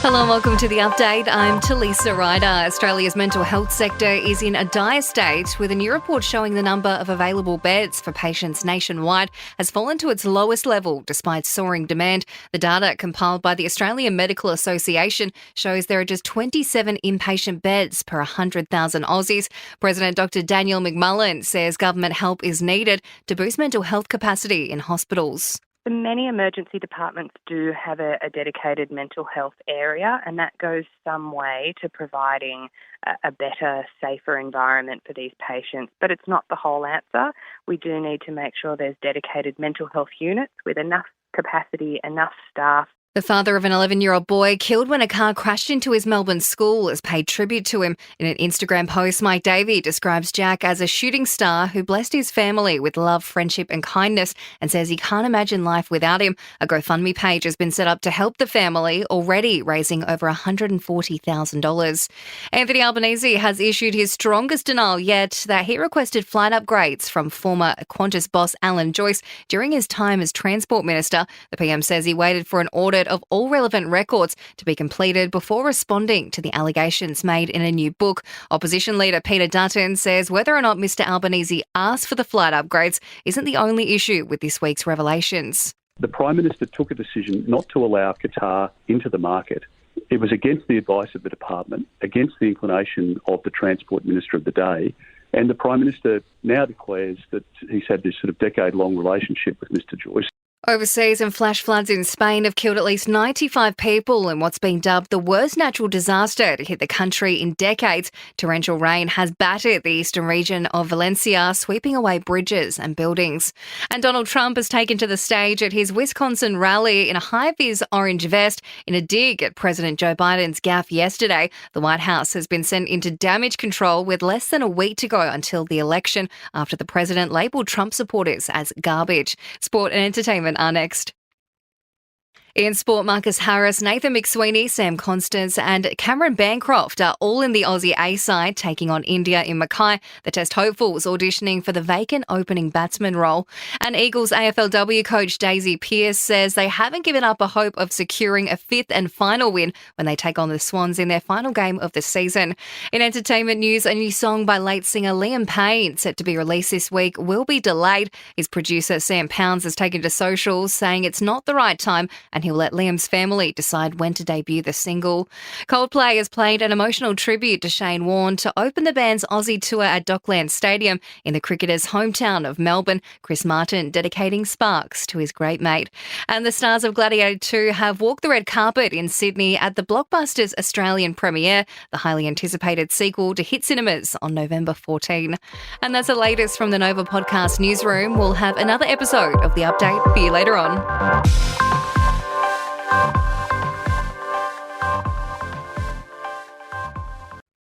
Hello and welcome to The Update. I'm Talisa Ryder. Australia's mental health sector is in a dire state, with a new report showing the number of available beds for patients nationwide has fallen to its lowest level despite soaring demand. The data compiled by the Australian Medical Association shows there are just 27 inpatient beds per 100,000 Aussies. President Dr. Daniel McMullen says government help is needed to boost mental health capacity in hospitals. Many emergency departments do have a dedicated mental health area, and that goes some way to providing a better, safer environment for these patients. But it's not the whole answer. We do need to make sure there's dedicated mental health units with enough capacity, enough staff. The father of an 11-year-old boy killed when a car crashed into his Melbourne school has paid tribute to him. In an Instagram post, Mike Davey describes Jack as a shooting star who blessed his family with love, friendship and kindness, and says he can't imagine life without him. A GoFundMe page has been set up to help the family, already raising over $140,000. Anthony Albanese has issued his strongest denial yet that he requested flight upgrades from former Qantas boss Alan Joyce during his time as Transport Minister. The PM says he waited for an audit of all relevant records to be completed before responding to the allegations made in a new book. Opposition leader Peter Dutton says whether or not Mr Albanese asked for the flight upgrades isn't the only issue with this week's revelations. The Prime Minister took a decision not to allow Qatar into the market. It was against the advice of the department, against the inclination of the Transport Minister of the day, and the Prime Minister now declares that he's had this sort of decade-long relationship with Mr Joyce. Overseas, and flash floods in Spain have killed at least 95 people in what's been dubbed the worst natural disaster to hit the country in decades. Torrential rain has battered the eastern region of Valencia, sweeping away bridges and buildings. And Donald Trump has taken to the stage at his Wisconsin rally in a high-vis orange vest in a dig at President Joe Biden's gaffe yesterday. The White House has been sent into damage control with less than a week to go until the election, after the president labelled Trump supporters as garbage. Sport and entertainment are next. In sport, Marcus Harris, Nathan McSweeney, Sam Constance and Cameron Bancroft are all in the Aussie A side, taking on India in Mackay. The Test hopefuls auditioning for the vacant opening batsman role. And Eagles AFLW coach Daisy Pearce says they haven't given up a hope of securing a fifth and final win when they take on the Swans in their final game of the season. In entertainment news, a new song by late singer Liam Payne, set to be released this week, will be delayed. His producer Sam Pounds has taken to socials saying it's not the right time, and he'll let Liam's family decide when to debut the single. Coldplay has played an emotional tribute to Shane Warne to open the band's Aussie tour at Docklands Stadium in the cricketer's hometown of Melbourne, Chris Martin dedicating Sparks to his great mate. And the stars of Gladiator 2 have walked the red carpet in Sydney at the blockbuster's Australian premiere, the highly anticipated sequel to hit cinemas on November 14. And that's the latest from the Nova Podcast newsroom. We'll have another episode of The Update for you later on.